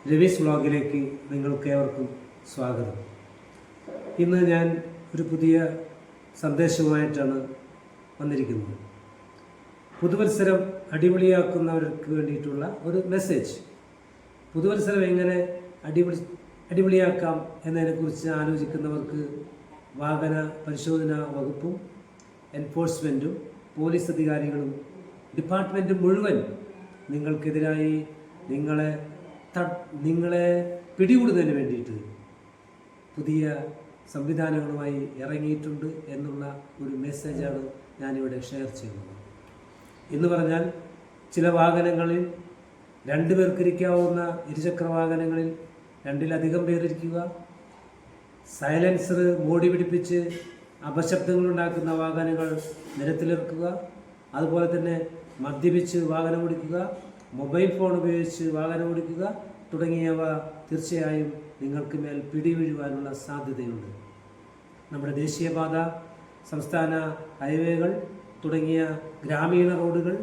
രവീസ് വ്ലോഗിലേക്ക് നിങ്ങൾക്ക് ഏവർക്കും സ്വാഗതം. ഇന്ന് ഞാൻ ഒരു പുതിയ സന്ദേശവുമായിട്ടാണ് വന്നിരിക്കുന്നത്. പുതുവത്സരം അടിപൊളിയാക്കുന്നവർക്ക് വേണ്ടിയിട്ടുള്ള ഒരു മെസ്സേജ്. പുതുവത്സരം എങ്ങനെ അടിപൊളിയാക്കാം എന്നതിനെക്കുറിച്ച് ആലോചിക്കുന്നവർക്ക് വാഹന പരിശോധനാ വകുപ്പും എൻഫോഴ്സ്മെൻറ്റും പോലീസ് അധികാരികളും ഡിപ്പാർട്ട്മെൻറ്റും മുഴുവൻ നിങ്ങൾക്കെതിരായി നിങ്ങളെ പിടികൂടുന്നതിന് വേണ്ടിയിട്ട് പുതിയ സംവിധാനങ്ങളുമായി ഇറങ്ങിയിട്ടുണ്ട് എന്നുള്ള ഒരു മെസ്സേജാണ് ഞാനിവിടെ ഷെയർ ചെയ്യുന്നത്. എന്ന് പറഞ്ഞാൽ ചില വാഹനങ്ങളിൽ 2 പേർക്കിരിക്കാവുന്ന ഇരുചക്ര വാഹനങ്ങളിൽ 2-ലധികം പേരിരിക്കുക, സൈലൻസർ മോടി പിടിപ്പിച്ച് അപശബ്ദങ്ങളുണ്ടാക്കുന്ന വാഹനങ്ങൾ നിരത്തിലിറക്കുക, അതുപോലെ തന്നെ മദ്യപിച്ച് വാഹനം ഓടിക്കുക, മൊബൈൽ ഫോൺ ഉപയോഗിച്ച് വാഹനം ഓടിക്കുക തുടങ്ങിയവ തീർച്ചയായും നിങ്ങൾക്ക് മേൽ പിടിവീഴുവാനുള്ള സാധ്യതയുണ്ട്. നമ്മുടെ ദേശീയപാത, സംസ്ഥാന ഹൈവേകൾ തുടങ്ങിയ ഗ്രാമീണ റോഡുകൾ,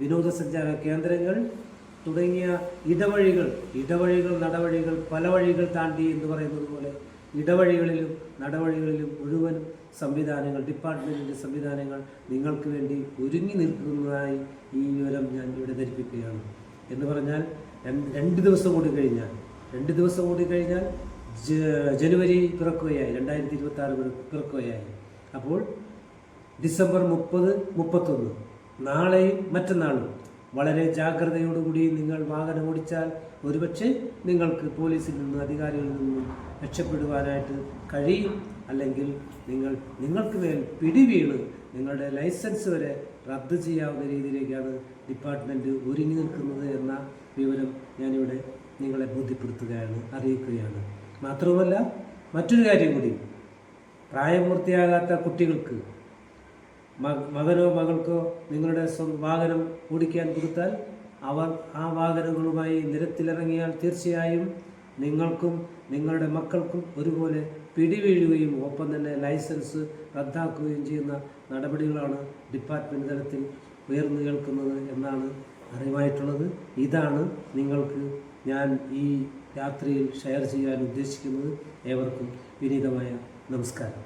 വിനോദസഞ്ചാര കേന്ദ്രങ്ങൾ തുടങ്ങിയ ഇടവഴികൾ, നടവഴികൾ, പല വഴികൾ താണ്ടി എന്ന് പറയുന്നത് പോലെ ഇടവഴികളിലും നടവഴികളിലും മുഴുവൻ സംവിധാനങ്ങൾ, ഡിപ്പാർട്ട്മെൻറ്റിൻ്റെ സംവിധാനങ്ങൾ നിങ്ങൾക്ക് വേണ്ടി ഒരുങ്ങി നിൽക്കുന്നതായി ഈ വിവരം ഞാൻ ഇവിടെ ധരിപ്പിക്കുകയാണ്. എന്ന് പറഞ്ഞാൽ 2 ദിവസം കൂടി കഴിഞ്ഞാൽ ജനുവരി പിറക്കുകയായി, 2026 പിറക്കുകയായി. അപ്പോൾ ഡിസംബർ 30, 31 നാളെയും മറ്റന്നാളും വളരെ ജാഗ്രതയോടുകൂടി നിങ്ങൾ വാഹനം ഓടിച്ചാൽ ഒരുപക്ഷെ നിങ്ങൾക്ക് പോലീസിൽ നിന്നും അധികാരികളിൽ നിന്നും രക്ഷപ്പെടുവാനായിട്ട് കഴിയും. അല്ലെങ്കിൽ നിങ്ങൾക്ക് മേൽ പിടിവീണ് നിങ്ങളുടെ ലൈസൻസ് വരെ റദ്ദ് ചെയ്യാവുന്ന രീതിയിലേക്കാണ് ഡിപ്പാർട്ട്മെൻറ്റ് ഒരുങ്ങി നിൽക്കുന്നത് എന്ന വിവരം ഞാനിവിടെ നിങ്ങളെ അറിയിക്കുകയാണ്. മാത്രവുമല്ല, മറ്റൊരു കാര്യം കൂടി, പ്രായപൂർത്തിയാകാത്ത കുട്ടികൾക്ക് മകനോ മകൾക്കോ നിങ്ങളുടെ വാഹനം ഓടിക്കാൻ കൊടുത്താൽ അവർ ആ വാഹനങ്ങളുമായി നിരത്തിലിറങ്ങിയാൽ തീർച്ചയായും നിങ്ങൾക്കും നിങ്ങളുടെ മക്കൾക്കും ഒരുപോലെ പിടിവീഴുകയും ഒപ്പം തന്നെ ലൈസൻസ് റദ്ദാക്കുകയും ചെയ്യുന്ന നടപടികളാണ് ഡിപ്പാർട്ട്മെൻറ്റ് തലത്തിൽ ഉയർന്നു കേൾക്കുന്നത് എന്നാണ് അറിവായിട്ടുള്ളത്. ഇതാണ് നിങ്ങൾക്ക് ഞാൻ ഈ രാത്രിയിൽ ഷെയർ ചെയ്യാൻ ഉദ്ദേശിക്കുന്നത്. ഏവർക്കും വിനീതമായ നമസ്കാരം.